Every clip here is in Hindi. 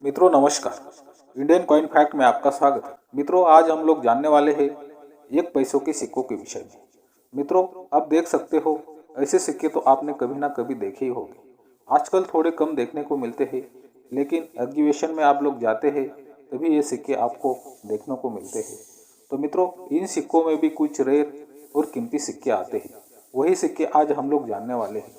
मित्रों नमस्कार। इंडियन कॉइन फैक्ट में आपका स्वागत है। मित्रों आज हम लोग जानने वाले हैं एक पैसों के सिक्कों के विषय में। मित्रों आप देख सकते हो ऐसे सिक्के तो आपने कभी ना कभी देखे ही होंगे। आजकल थोड़े कम देखने को मिलते हैं, लेकिन एग्जीबिशन में आप लोग जाते हैं तभी ये सिक्के आपको देखने को मिलते हैं। तो मित्रों इन सिक्कों में भी कुछ रेयर और कीमती सिक्के आते हैं, वही सिक्के आज हम लोग जानने वाले हैं।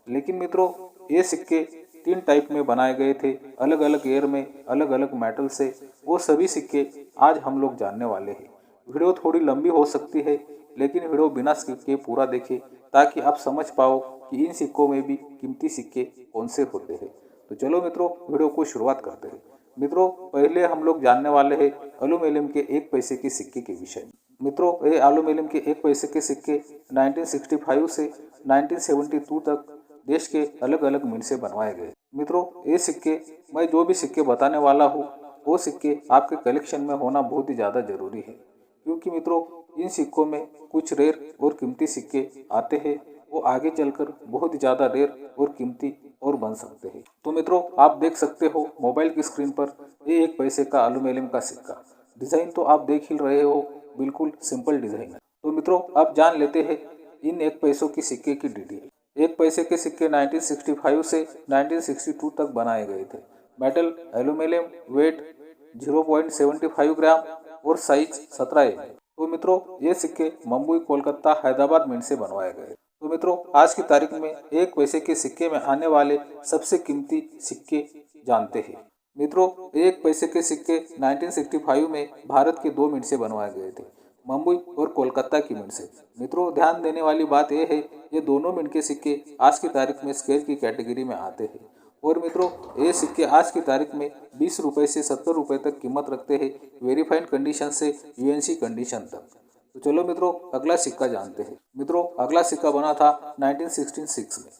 लेकिन मित्रों ये सिक्के 3 टाइप में बनाए गए थे, अलग अलग ईयर में अलग अलग मेटल से। वो सभी सिक्के आज हम लोग जानने वाले हैं। वीडियो थोड़ी लंबी हो सकती है, लेकिन वीडियो बिना स्किप के पूरा देखें ताकि आप समझ पाओ कि इन सिक्कों में भी कीमती सिक्के कौन से होते हैं। तो चलो मित्रों वीडियो को शुरुआत करते हैं। मित्रों पहले हम लोग जानने वाले हैं एल्यूमिनियम के 1 पैसे के सिक्के के विषय में। मित्रों ये एल्यूमिनियम के 1 पैसे के सिक्के 1965 से 1972 तक देश के अलग अलग मिंट से बनवाए गए। मित्रों ये सिक्के, मैं जो भी सिक्के बताने वाला हूँ वो सिक्के आपके कलेक्शन में होना बहुत ही ज़्यादा जरूरी है, क्योंकि मित्रों इन सिक्कों में कुछ रेयर और कीमती सिक्के आते हैं, वो आगे चलकर बहुत ही ज़्यादा रेयर और कीमती और बन सकते हैं। तो मित्रों आप देख सकते हो मोबाइल की स्क्रीन पर ये 1 पैसे का एल्यूमिनियम का सिक्का। डिज़ाइन तो आप देख ही रहे हो, बिल्कुल सिंपल डिज़ाइन है। तो मित्रों अब जान लेते हैं इन 1 पैसों की सिक्के की डिटेल। 1 पैसे के सिक्के 1965 से 1962 तक बनाए गए थे। मेटल एल्यूमिनियम, वेट 0.75 ग्राम और साइज 17 mm। तो मित्रों ये सिक्के मुंबई, कोलकाता, हैदराबाद मिंट से बनवाए गए। तो मित्रों आज की तारीख में 1 पैसे के सिक्के में आने वाले सबसे कीमती सिक्के जानते हैं। मित्रों 1 पैसे के सिक्के 1965 में भारत के 2 मिंट से बनवाए गए थे, मुंबई और कोलकाता की मिंट से। मित्रों ध्यान देने वाली बात यह है ये दोनों मिंट के सिक्के आज की तारीख में स्केल की कैटेगरी में आते हैं। और मित्रों ये सिक्के आज की तारीख में 20 रुपये से 70 रुपये तक कीमत रखते हैं, वेरीफाइड कंडीशन से यूएनसी कंडीशन तक। तो चलो मित्रों अगला सिक्का जानते हैं। मित्रों अगला सिक्का बना था 1966 में।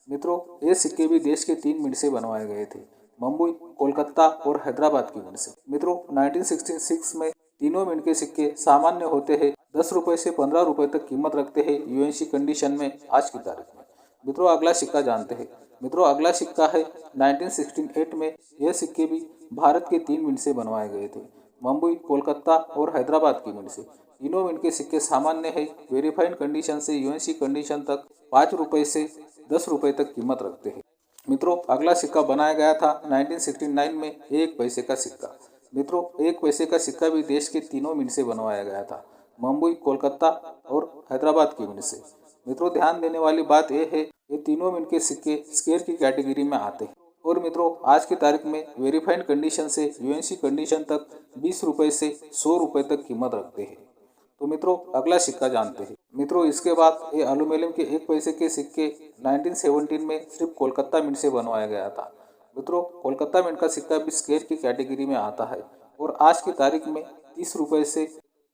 मित्रों ये सिक्के भी देश के 3 मिंट से बनवाए गए थे, मुंबई, कोलकाता और हैदराबाद की मिंट से। मित्रों 1966 में तीनों मिंट के सिक्के सामान्य होते हैं, 10 रुपये से 15 रुपये तक कीमत रखते हैं यूएनसी कंडीशन में आज की तारीख में। मित्रों अगला सिक्का जानते हैं। मित्रों अगला सिक्का है 1968 में। यह सिक्के भी भारत के 3 मिंट से बनवाए गए थे, मुंबई, कोलकाता और हैदराबाद की मिंट से। तीनों मिंट के सिक्के सामान्य है, वेरीफाइड कंडीशन से यूएनसी कंडीशन तक 5 रुपये से 10 रुपये तक कीमत रखते हैं। मित्रों अगला सिक्का बनाया गया था 1969 में, 1 पैसे का सिक्का। मित्रों 1 पैसे का सिक्का भी देश के तीनों मिंट से बनवाया गया था, मुंबई, कोलकाता और हैदराबाद की मिंट से। मित्रों ध्यान देने वाली बात यह है ये तीनों मिंट के सिक्के स्केयर की कैटेगरी में आते हैं। और मित्रों आज की तारीख में वेरीफाइड कंडीशन से यूएनसी कंडीशन तक 20 रुपये से 100 रुपये तक कीमत रखते हैं। तो मित्रों अगला सिक्का जानते हैं। मित्रों इसके बाद ये एल्यूमिनियम के 1 पैसे के सिक्के 1917 में सिर्फ कोलकाता मिंट से बनवाया गया था। मित्रों कोलकाता मिंट का सिक्का भी स्केयर की कैटेगरी में आता है और आज की तारीख में 30 रुपये से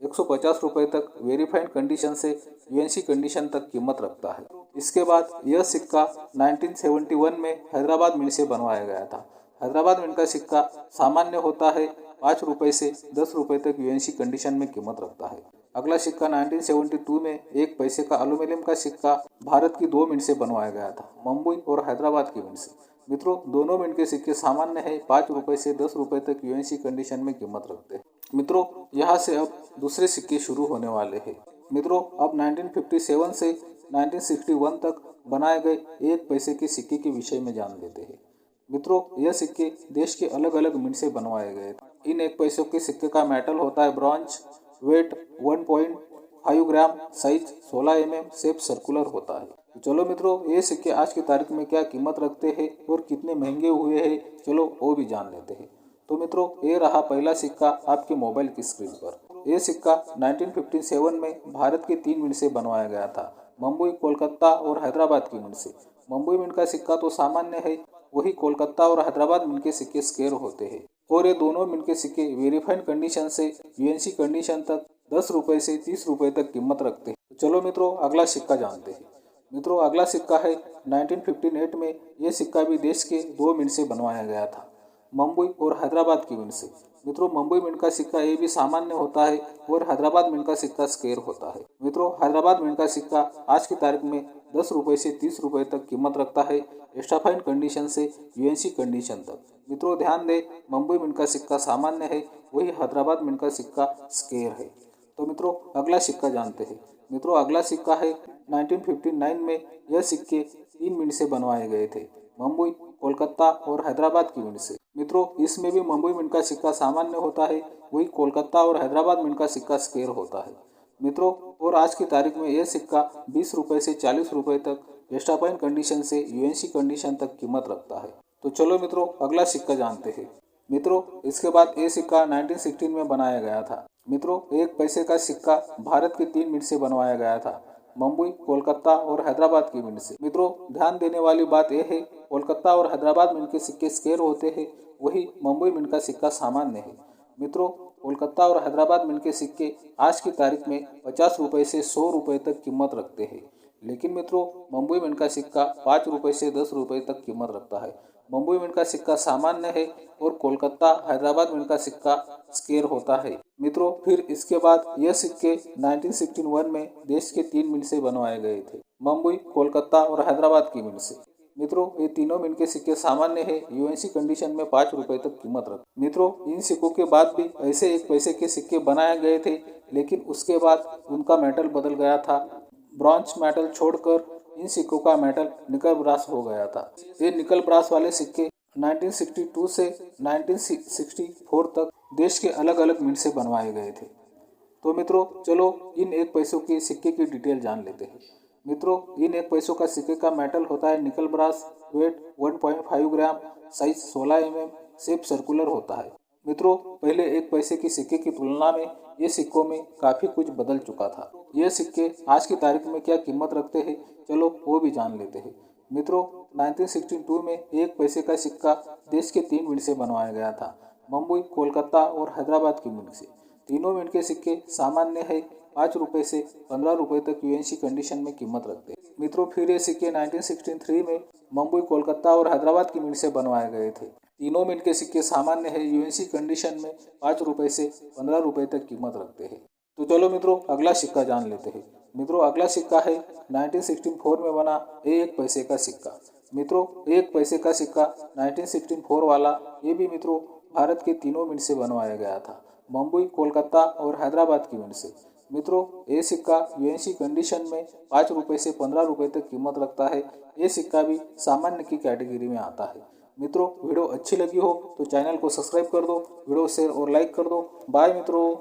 150 रुपये तक वेरीफाइड कंडीशन से यूएनसी कंडीशन तक कीमत रखता है। इसके बाद यह सिक्का 1971 में हैदराबाद मिंट से बनवाया गया था। हैदराबाद मिंट का सिक्का सामान्य होता है, 5 रुपये से 10 रुपये तक यूएनसी कंडीशन में कीमत रखता है। अगला सिक्का 1972 में 1 पैसे का एल्यूमिनियम का सिक्का भारत की 2 मिंट से बनवाया गया था, मुंबई और हैदराबाद की मिंट से। मित्रों दोनों मिंट के सिक्के सामान्य है, 5 रुपये से 10 रुपये तक यूएनसी कंडीशन में कीमत रखते हैं। मित्रों यहाँ से अब दूसरे सिक्के शुरू होने वाले हैं। मित्रों अब 1957 से 1961 तक बनाए गए 1 पैसे के सिक्के के विषय में जान लेते हैं। मित्रों यह सिक्के देश के अलग अलग मिंट से बनवाए गए थे। इन 1 पैसों के सिक्के का मेटल होता है ब्रॉन्ज, वेट 1.5 ग्राम, साइज 16 mm, शेप सर्कुलर होता है। तो चलो मित्रों ये सिक्के आज की तारीख में क्या कीमत रखते हैं और कितने महंगे हुए हैं, चलो वो भी जान लेते हैं। तो मित्रों ये रहा पहला सिक्का आपके मोबाइल की स्क्रीन पर। ये सिक्का 1957 में भारत के 3 मिंट से बनवाया गया था, मुंबई, कोलकाता और हैदराबाद की मिंट से। मुंबई मिंट का सिक्का तो सामान्य है, वही कोलकाता और हैदराबाद मिंट के सिक्के स्केयर होते हैं। और ये दोनों मिंट के सिक्के वेरीफाइड कंडीशन से यूएनसी कंडीशन तक 10 रुपये से 30 रुपये तक कीमत रखते हैं। तो चलो मित्रों अगला सिक्का जानते हैं। मित्रों अगला सिक्का है 1958 में। ये सिक्का भी देश के 2 मिंट से बनवाया गया था, मुंबई और हैदराबाद की मिंट से। मित्रों, मुंबई मिंट का सिक्का ये भी सामान्य होता है और हैदराबाद मिंट का सिक्का स्क्वायर होता है। मित्रों, हैदराबाद मिंट का सिक्का आज की तारीख में 10 रुपये से 30 रुपये तक कीमत रखता है, एक्स्ट्रा फाइन कंडीशन से यूएनसी कंडीशन तक। मित्रों ध्यान दें, मुंबई मिंट का सिक्का सामान्य है, वही हैदराबाद मिंट का सिक्का स्क्वायर है। तो मित्रों अगला सिक्का जानते हैं। मित्रों अगला सिक्का है 1959 में। यह सिक्के 3 मिंट से बनवाए गए थे, मुंबई, कोलकाता और हैदराबाद की मिंट से। मित्रों इसमें भी मुंबई मिंट का सिक्का सामान्य होता है, वही कोलकाता और हैदराबाद मिंट का सिक्का स्क्वायर होता है। मित्रों और आज की तारीख में यह सिक्का 20 रुपये से 40 रुपये तक एक्स्ट्रा फाइन कंडीशन से यूएनसी कंडीशन तक कीमत रखता है। तो चलो मित्रों अगला सिक्का जानते हैं। मित्रों इसके बाद ये सिक्का 1916 में बनाया गया था। मित्रों 1 पैसे का सिक्का भारत के 3 मिंट से बनवाया गया था, मुंबई, कोलकाता और हैदराबाद की मिंट से। मित्रों ध्यान देने वाली बात यह है, कोलकाता और हैदराबाद मिंट के सिक्के स्क्वायर होते हैं, वही मुंबई मिंट का सिक्का सामान्य है। मित्रों कोलकाता और हैदराबाद मिंट के सिक्के आज की तारीख में 50 रुपये से 100 रुपये तक कीमत रखते हैं, लेकिन मित्रों मुंबई मिंट का सिक्का 5 रुपये से 10 रुपये तक कीमत रखता है। मुंबई मिंट का सिक्का सामान्य है और कोलकाता हैदराबाद मिंट का सिक्का स्क्वायर होता है। मित्रों फिर इसके बाद यह सिक्के 1961 में देश के 3 मिंट से बनवाए गए थे, मुंबई, कोलकाता और हैदराबाद की मिंट से। मित्रों ये तीनों मिंट के सिक्के सामान्य है, यूएनसी कंडीशन में 5 रुपये तक कीमत रखते। मित्रों इन सिक्कों के बाद भी ऐसे 1 पैसे के सिक्के बनाए गए थे, लेकिन उसके बाद उनका मेटल बदल गया था। ब्रॉन्ज मेटल छोड़कर इन सिक्कों का मेटल निकल ब्रास हो गया था। ये निकल ब्रास वाले सिक्के 1962 से 1964 तक देश के अलग अलग मिंट से बनवाए गए थे। तो मित्रों चलो इन 1 पैसों के सिक्के की डिटेल जान लेते हैं। मित्रों इन 1 पैसों का सिक्के का मेटल होता है निकल ब्रास, वेट 1.5 ग्राम, साइज 16 mm, शेप सर्कुलर होता है। मित्रों पहले 1 पैसे के सिक्के की तुलना में ये सिक्कों में काफ़ी कुछ बदल चुका था। ये सिक्के आज की तारीख में क्या कीमत रखते हैं, चलो वो भी जान लेते हैं। मित्रों 1962 में 1 पैसे का सिक्का देश के 3 मिंट से बनवाया गया था, मुंबई, कोलकाता और हैदराबाद की मिंट से। तीनों मिंट के सिक्के सामान्य है, 5 रुपये से 15 रुपये तक यूएनसी कंडीशन में कीमत रखते हैं। मित्रों फिर ये सिक्के 1963 में मुंबई, कोलकाता और हैदराबाद की मिंट से बनवाए गए थे। तीनों मिंट के सिक्के सामान्य है, यूएनसी कंडीशन में 5 रुपये से 15 रुपये तक कीमत रखते हैं। तो चलो मित्रों अगला सिक्का जान लेते हैं। मित्रों अगला सिक्का है 1964 में बना 1 पैसे का सिक्का। मित्रों 1 पैसे का सिक्का 1964 वाला ये भी मित्रों भारत के तीनों मिंट से बनवाया गया था, मुंबई, कोलकाता और हैदराबाद की मिंट से। मित्रों ये सिक्का यूएनसी कंडीशन में 5 रुपये से 15 रुपये तक कीमत रखता है। ये सिक्का भी सामान्य की कैटेगरी में आता है। मित्रों वीडियो अच्छी लगी हो तो चैनल को सब्सक्राइब कर दो, वीडियो शेयर और लाइक कर दो। बाय मित्रों।